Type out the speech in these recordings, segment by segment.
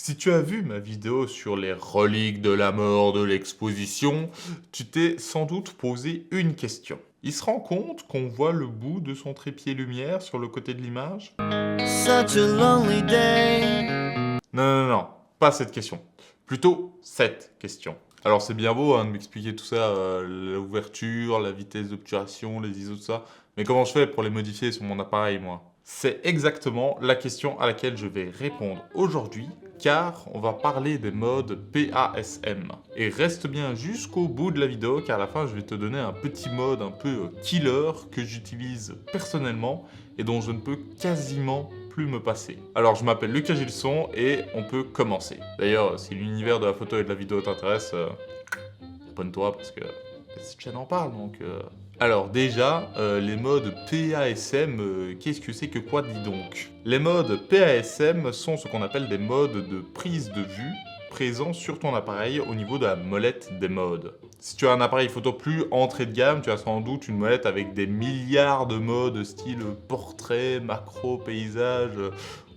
Si tu as vu ma vidéo sur les reliques de la mort de l'exposition, tu t'es sans doute posé une question. Il se rend compte qu'on voit le bout de son trépied lumière sur le côté de l'image? Such a lonely day. Non, non, non, pas cette question. Plutôt cette question. Alors c'est bien beau de m'expliquer tout ça, l'ouverture, la vitesse d'obturation, les ISO, tout ça. Mais comment je fais pour les modifier sur mon appareil, moi? C'est exactement la question à laquelle je vais répondre aujourd'hui, car on va parler des modes PASM. Et reste bien jusqu'au bout de la vidéo, car à la fin je vais te donner un petit mode un peu killer que j'utilise personnellement et dont je ne peux quasiment plus me passer. Alors je m'appelle Lucas Gilson et on peut commencer. D'ailleurs, si l'univers de la photo et de la vidéo t'intéresse, abonne-toi parce que cette chaîne en parle donc... Alors déjà, les modes PASM, qu'est-ce que c'est que quoi, dis donc? Les modes PASM sont ce qu'on appelle des modes de prise de vue présents sur ton appareil au niveau de la molette des modes. Si tu as un appareil photo plus entrée de gamme, tu as sans doute une molette avec des milliards de modes style portrait, macro, paysage.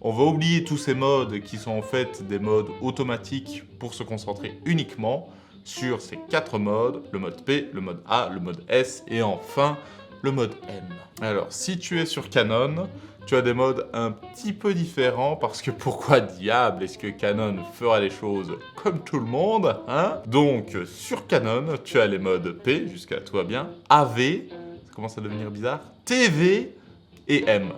On va oublier tous ces modes qui sont en fait des modes automatiques pour se concentrer uniquement sur ces 4 modes, le mode P, le mode A, le mode S et enfin le mode M. Alors si tu es sur Canon, tu as des modes un petit peu différents parce que pourquoi diable est-ce que Canon fera les choses comme tout le monde, hein? Donc sur Canon, tu as les modes P, jusqu'à là tout va bien, AV, ça commence à devenir bizarre, TV et M.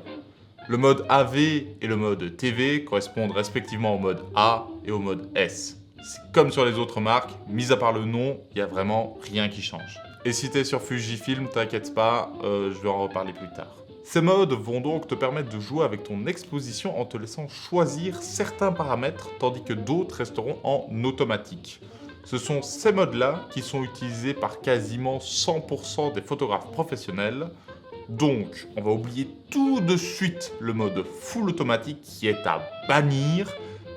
Le mode AV et le mode TV correspondent respectivement au mode A et au mode S. C'est comme sur les autres marques, mis à part le nom, il n'y a vraiment rien qui change. Et si t'es sur Fujifilm, t'inquiète pas, je vais en reparler plus tard. Ces modes vont donc te permettre de jouer avec ton exposition en te laissant choisir certains paramètres, tandis que d'autres resteront en automatique. Ce sont ces modes-là qui sont utilisés par quasiment 100% des photographes professionnels. Donc, on va oublier tout de suite le mode full automatique qui est à bannir.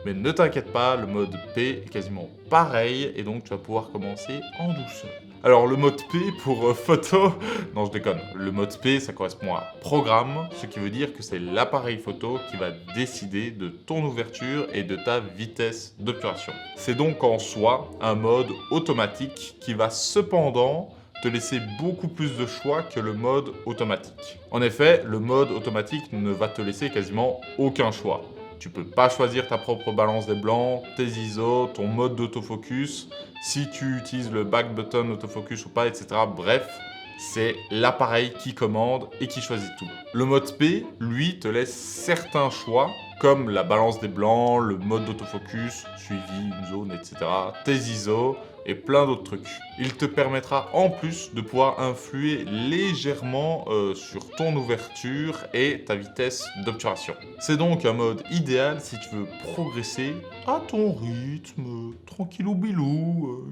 Mais ne t'inquiète pas, le mode P est quasiment pareil et donc tu vas pouvoir commencer en douceur. Alors le mode P pour photo, non je déconne, le mode P ça correspond à programme, ce qui veut dire que c'est l'appareil photo qui va décider de ton ouverture et de ta vitesse d'obturation. C'est donc en soi un mode automatique qui va cependant te laisser beaucoup plus de choix que le mode automatique. En effet, le mode automatique ne va te laisser quasiment aucun choix. Tu peux pas choisir ta propre balance des blancs, tes ISO, ton mode d'autofocus, si tu utilises le back button autofocus ou pas, etc. Bref, c'est l'appareil qui commande et qui choisit tout. Le mode P, lui, te laisse certains choix, comme la balance des blancs, le mode d'autofocus, suivi, une zone, etc., tes ISO et plein d'autres trucs. Il te permettra en plus de pouvoir influer légèrement sur ton ouverture et ta vitesse d'obturation. C'est donc un mode idéal si tu veux progresser à ton rythme, tranquillou bilou.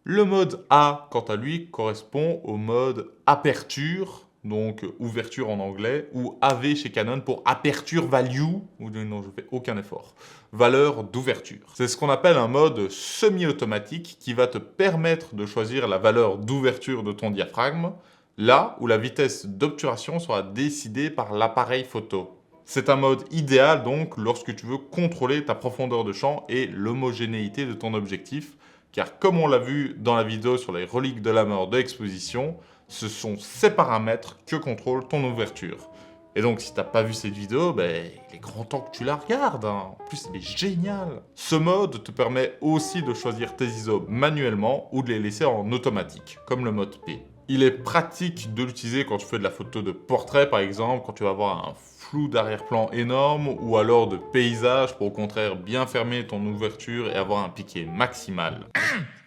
Le mode A, quant à lui, correspond au mode aperture, donc ouverture en anglais, ou AV chez Canon pour aperture value, ou non, je fais aucun effort, valeur d'ouverture. C'est ce qu'on appelle un mode semi-automatique qui va te permettre de choisir la valeur d'ouverture de ton diaphragme, là où la vitesse d'obturation sera décidée par l'appareil photo. C'est un mode idéal donc lorsque tu veux contrôler ta profondeur de champ et l'homogénéité de ton objectif, car comme on l'a vu dans la vidéo sur les reliques de la mort de l'exposition, ce sont ces paramètres que contrôle ton ouverture. Et donc si t'as pas vu cette vidéo, ben, il est grand temps que tu la regardes, hein. En plus elle est géniale. Ce mode te permet aussi de choisir tes ISO manuellement ou de les laisser en automatique, comme le mode P. Il est pratique de l'utiliser quand tu fais de la photo de portrait par exemple, quand tu vas avoir un flou d'arrière-plan énorme ou alors de paysage pour au contraire bien fermer ton ouverture et avoir un piqué maximal.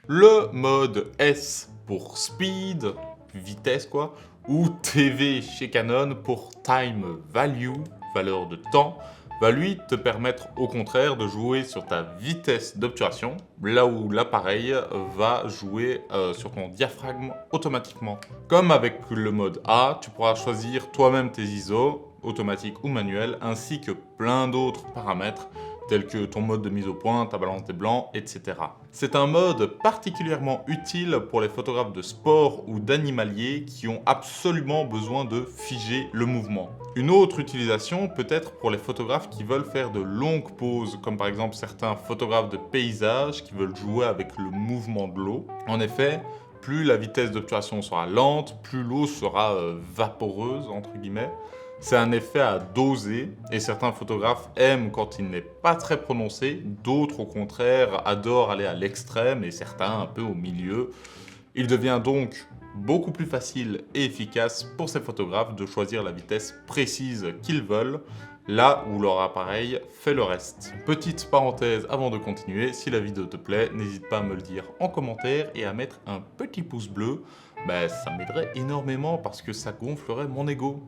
Le mode S pour speed, vitesse quoi, ou TV chez Canon pour time value, valeur de temps, va lui te permettre au contraire de jouer sur ta vitesse d'obturation, là où l'appareil va jouer sur ton diaphragme automatiquement. Comme avec le mode A, tu pourras choisir toi-même tes ISO, automatiques ou manuels, ainsi que plein d'autres paramètres tels que ton mode de mise au point, ta balance des blancs, etc. C'est un mode particulièrement utile pour les photographes de sport ou d'animaliers qui ont absolument besoin de figer le mouvement. Une autre utilisation peut être pour les photographes qui veulent faire de longues pauses, comme par exemple certains photographes de paysage qui veulent jouer avec le mouvement de l'eau. En effet, plus la vitesse d'obturation sera lente, plus l'eau sera vaporeuse, entre guillemets. C'est un effet à doser et certains photographes aiment quand il n'est pas très prononcé, d'autres au contraire adorent aller à l'extrême et certains un peu au milieu. Il devient donc beaucoup plus facile et efficace pour ces photographes de choisir la vitesse précise qu'ils veulent, là où leur appareil fait le reste. Petite parenthèse avant de continuer, si la vidéo te plaît, n'hésite pas à me le dire en commentaire et à mettre un petit pouce bleu, ça m'aiderait énormément parce que ça gonflerait mon ego.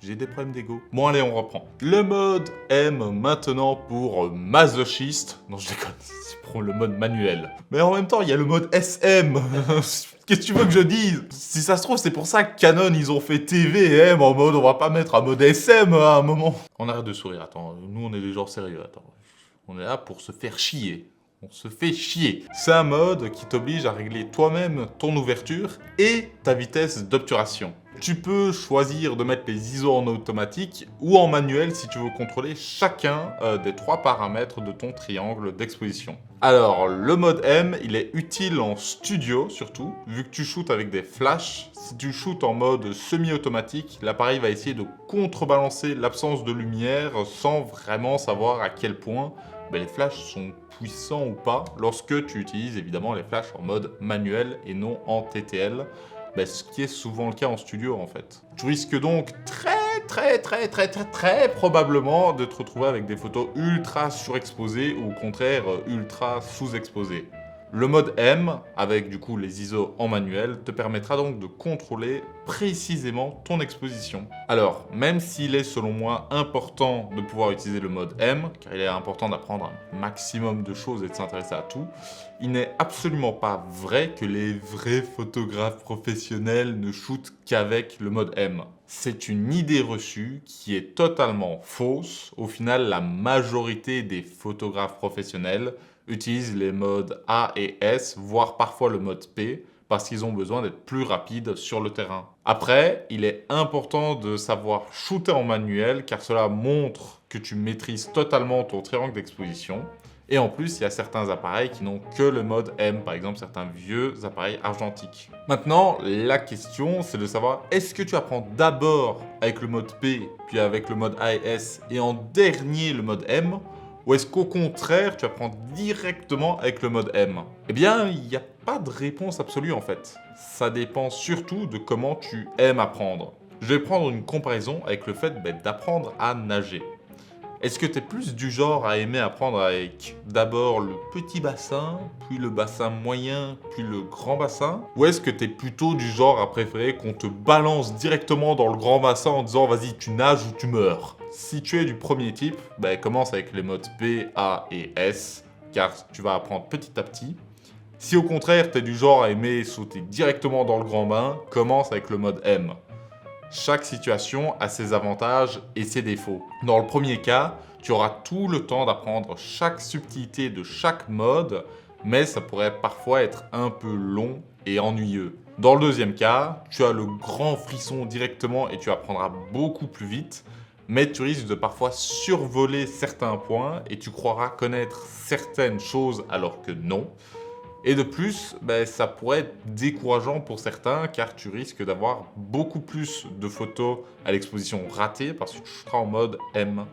J'ai des problèmes d'ego. Bon allez, on reprend. Le mode M maintenant pour masochiste. Non, je déconne, c'est pour le mode manuel. Mais en même temps, il y a le mode SM. Qu'est-ce que tu veux que je dise? Si ça se trouve, c'est pour ça que Canon, ils ont fait TV et M en mode on va pas mettre un mode SM à un moment. On arrête de sourire, attends. Nous, on est des gens sérieux, attends. On est là pour se faire chier. On se fait chier. C'est un mode qui t'oblige à régler toi-même ton ouverture et ta vitesse d'obturation. Tu peux choisir de mettre les ISO en automatique ou en manuel si tu veux contrôler chacun des 3 paramètres de ton triangle d'exposition. Alors, le mode M, il est utile en studio surtout, vu que tu shootes avec des flashs. Si tu shootes en mode semi-automatique, l'appareil va essayer de contrebalancer l'absence de lumière sans vraiment savoir à quel point les flashs sont puissants ou pas lorsque tu utilises évidemment les flashs en mode manuel et non en TTL. Ce qui est souvent le cas en studio en fait. Tu risques donc très probablement de te retrouver avec des photos ultra surexposées ou au contraire ultra sous-exposées. Le mode M, avec du coup les ISO en manuel, te permettra donc de contrôler précisément ton exposition. Alors, même s'il est selon moi important de pouvoir utiliser le mode M, car il est important d'apprendre un maximum de choses et de s'intéresser à tout, il n'est absolument pas vrai que les vrais photographes professionnels ne shootent qu'avec le mode M. C'est une idée reçue qui est totalement fausse. Au final, la majorité des photographes professionnels utilisent les modes A et S, voire parfois le mode P, parce qu'ils ont besoin d'être plus rapides sur le terrain. Après, il est important de savoir shooter en manuel, car cela montre que tu maîtrises totalement ton triangle d'exposition. Et en plus, il y a certains appareils qui n'ont que le mode M, par exemple certains vieux appareils argentiques. Maintenant, la question, c'est de savoir, est-ce que tu apprends d'abord avec le mode P, puis avec le mode A et S, et en dernier le mode M, ou est-ce qu'au contraire, tu apprends directement avec le mode M? Eh bien, il n'y a pas de réponse absolue en fait. Ça dépend surtout de comment tu aimes apprendre. Je vais prendre une comparaison avec le fait d'apprendre à nager. Est-ce que tu es plus du genre à aimer apprendre avec d'abord le petit bassin, puis le bassin moyen, puis le grand bassin? Ou est-ce que tu es plutôt du genre à préférer qu'on te balance directement dans le grand bassin en disant vas-y tu nages ou tu meurs? Si tu es du premier type, commence avec les modes P, A et S, car tu vas apprendre petit à petit. Si au contraire tu es du genre à aimer sauter directement dans le grand bain, commence avec le mode M. Chaque situation a ses avantages et ses défauts. Dans le premier cas, tu auras tout le temps d'apprendre chaque subtilité de chaque mode, mais ça pourrait parfois être un peu long et ennuyeux. Dans le deuxième cas, tu as le grand frisson directement et tu apprendras beaucoup plus vite, mais tu risques de parfois survoler certains points et tu croiras connaître certaines choses alors que non. Et de plus, ça pourrait être décourageant pour certains car tu risques d'avoir beaucoup plus de photos à l'exposition ratée parce que tu seras en mode M.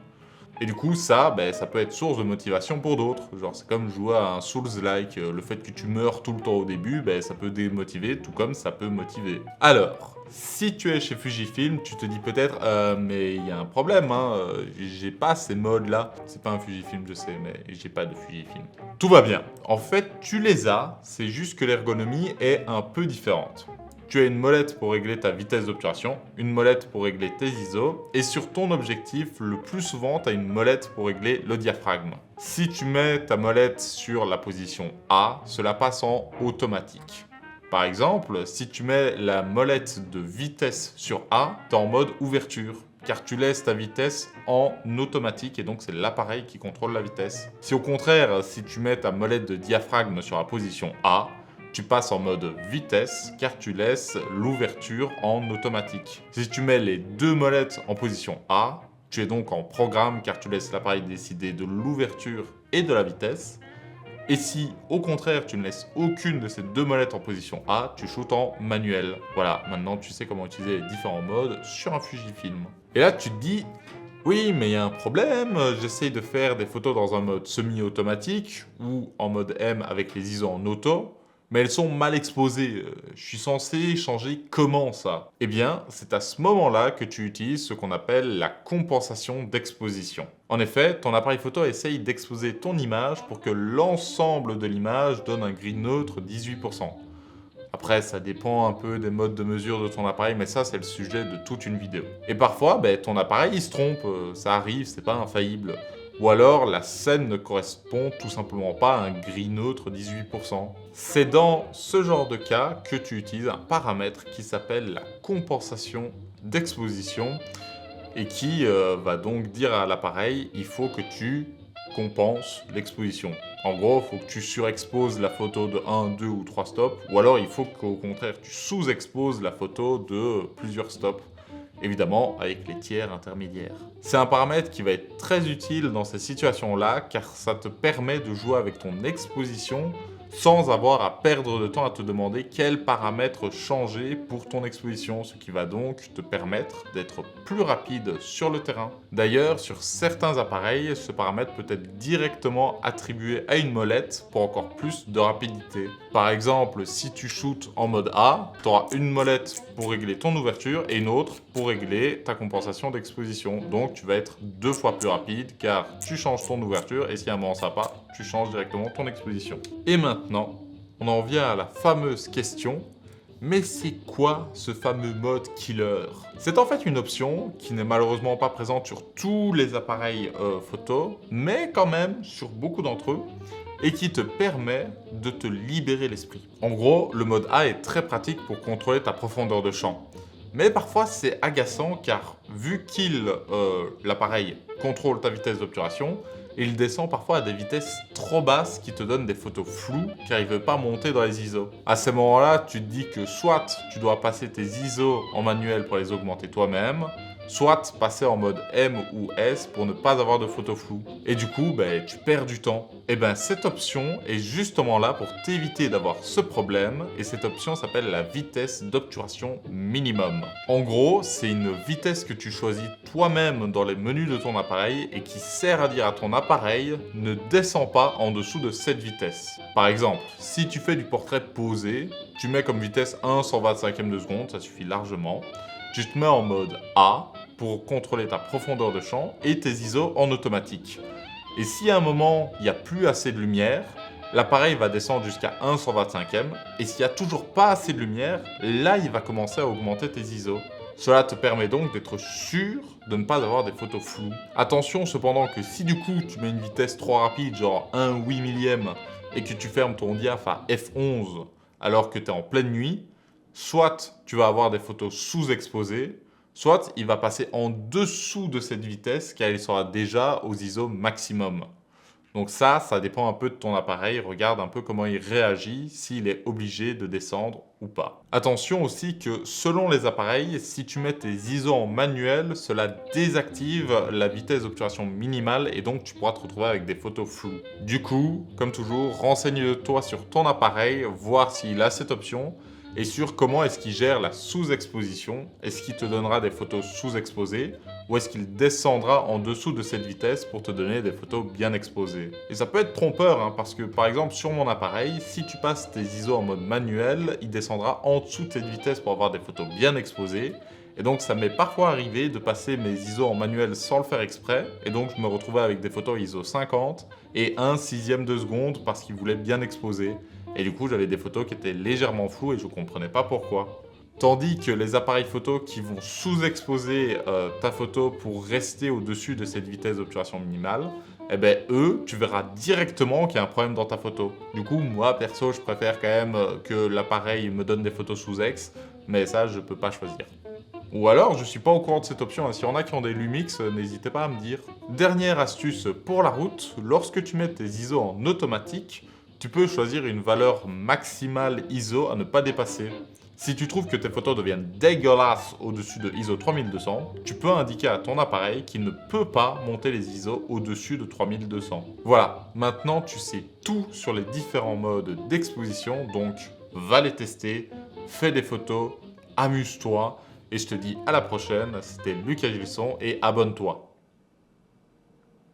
Et du coup, ça peut être source de motivation pour d'autres. Genre, c'est comme jouer à un Souls-like. Le fait que tu meurs tout le temps au début, ça peut démotiver, tout comme ça peut motiver. Alors, si tu es chez Fujifilm, tu te dis peut-être mais il y a un problème, j'ai pas ces modes-là. C'est pas un Fujifilm, je sais, mais j'ai pas de Fujifilm. Tout va bien. En fait, tu les as, c'est juste que l'ergonomie est un peu différente. Tu as une molette pour régler ta vitesse d'obturation, une molette pour régler tes ISO, et sur ton objectif, le plus souvent, tu as une molette pour régler le diaphragme. Si tu mets ta molette sur la position A, cela passe en automatique. Par exemple, si tu mets la molette de vitesse sur A, tu es en mode ouverture. car tu laisses ta vitesse en automatique et donc c'est l'appareil qui contrôle la vitesse. Si au contraire, si tu mets ta molette de diaphragme sur la position A, tu passes en mode vitesse car tu laisses l'ouverture en automatique. Si tu mets les deux molettes en position A, tu es donc en programme car tu laisses l'appareil décider de l'ouverture et de la vitesse. Et si, au contraire, tu ne laisses aucune de ces deux molettes en position A, tu shootes en manuel. Voilà, maintenant tu sais comment utiliser les différents modes sur un Fujifilm. Et là, tu te dis, oui, mais il y a un problème, j'essaye de faire des photos dans un mode semi-automatique ou en mode M avec les ISO en auto, mais elles sont mal exposées. Je suis censé changer comment ça? Eh bien, c'est à ce moment-là que tu utilises ce qu'on appelle la compensation d'exposition. En effet, ton appareil photo essaye d'exposer ton image pour que l'ensemble de l'image donne un gris neutre 18%. Après, ça dépend un peu des modes de mesure de ton appareil, mais ça, c'est le sujet de toute une vidéo. Et parfois, ton appareil, il se trompe, ça arrive, c'est pas infaillible. Ou alors, la scène ne correspond tout simplement pas à un gris neutre 18%. C'est dans ce genre de cas que tu utilises un paramètre qui s'appelle la compensation d'exposition et qui va donc dire à l'appareil, il faut que tu compenses l'exposition. En gros, il faut que tu surexposes la photo de 1, 2 ou 3 stops, ou alors il faut qu'au contraire, tu sous-exposes la photo de plusieurs stops. Évidemment, avec les tiers intermédiaires. C'est un paramètre qui va être très utile dans ces situations-là, car ça te permet de jouer avec ton exposition sans avoir à perdre de temps à te demander quels paramètres changer pour ton exposition, ce qui va donc te permettre d'être plus rapide sur le terrain. D'ailleurs, sur certains appareils, ce paramètre peut être directement attribué à une molette pour encore plus de rapidité. Par exemple, si tu shootes en mode A, tu auras une molette pour régler ton ouverture et une autre pour régler ta compensation d'exposition. Donc tu vas être 2 fois plus rapide car tu changes ton ouverture et si à un moment ça va pas, tu changes directement ton exposition. Et maintenant, on en vient à la fameuse question, mais c'est quoi ce fameux mode killer? C'est en fait une option qui n'est malheureusement pas présente sur tous les appareils photo, mais quand même sur beaucoup d'entre eux, et qui te permet de te libérer l'esprit. En gros, le mode A est très pratique pour contrôler ta profondeur de champ. Mais parfois c'est agaçant car vu l'appareil contrôle ta vitesse d'obturation, il descend parfois à des vitesses trop basses qui te donnent des photos floues car il ne veut pas monter dans les ISO. À ces moments-là, tu te dis que soit tu dois passer tes ISO en manuel pour les augmenter toi-même, soit passer en mode M ou S pour ne pas avoir de photos floues. Et du coup, tu perds du temps. Et cette option est justement là pour t'éviter d'avoir ce problème et cette option s'appelle la vitesse d'obturation minimum. En gros, c'est une vitesse que tu choisis toi-même dans les menus de ton appareil et qui sert à dire à ton appareil ne descends pas en dessous de cette vitesse. Par exemple, si tu fais du portrait posé, tu mets comme vitesse 1/125e de seconde, ça suffit largement. Tu te mets en mode A pour contrôler ta profondeur de champ et tes ISO en automatique. Et si à un moment, il n'y a plus assez de lumière, l'appareil va descendre jusqu'à 1/125e et s'il n'y a toujours pas assez de lumière, là il va commencer à augmenter tes ISO. Cela te permet donc d'être sûr de ne pas avoir des photos floues. Attention cependant que si du coup tu mets une vitesse trop rapide, genre 1/8 millième, et que tu fermes ton diaph à f11 alors que tu es en pleine nuit, soit tu vas avoir des photos sous-exposées, soit il va passer en dessous de cette vitesse car il sera déjà aux ISO maximum. Donc ça dépend un peu de ton appareil, regarde un peu comment il réagit, s'il est obligé de descendre ou pas. Attention aussi que selon les appareils, si tu mets tes ISO en manuel, cela désactive la vitesse d'obturation minimale et donc tu pourras te retrouver avec des photos floues. Du coup, comme toujours, renseigne-toi sur ton appareil, voir s'il a cette option et sur comment est-ce qu'il gère la sous-exposition. Est-ce qu'il te donnera des photos sous-exposées ou est-ce qu'il descendra en dessous de cette vitesse pour te donner des photos bien exposées. Et ça peut être trompeur parce que par exemple sur mon appareil, si tu passes tes ISO en mode manuel, il descendra en dessous de cette vitesse pour avoir des photos bien exposées. Et donc ça m'est parfois arrivé de passer mes ISO en manuel sans le faire exprès et donc je me retrouvais avec des photos ISO 50 et 1/6e de seconde parce qu'il voulait bien exposer. Et du coup, j'avais des photos qui étaient légèrement floues et je ne comprenais pas pourquoi. Tandis que les appareils photo qui vont sous-exposer ta photo pour rester au-dessus de cette vitesse d'obturation minimale, eux, tu verras directement qu'il y a un problème dans ta photo. Du coup, moi, perso, je préfère quand même que l'appareil me donne des photos sous-ex, mais ça, je ne peux pas choisir. Ou alors, je suis pas au courant de cette option, hein. S'il y en a qui ont des Lumix, n'hésitez pas à me dire. Dernière astuce pour la route, lorsque tu mets tes ISO en automatique, tu peux choisir une valeur maximale ISO à ne pas dépasser. Si tu trouves que tes photos deviennent dégueulasses au-dessus de ISO 3200, tu peux indiquer à ton appareil qu'il ne peut pas monter les ISO au-dessus de 3200. Voilà, maintenant tu sais tout sur les différents modes d'exposition, donc va les tester, fais des photos, amuse-toi, et je te dis à la prochaine, c'était Lucas Gilson et abonne-toi.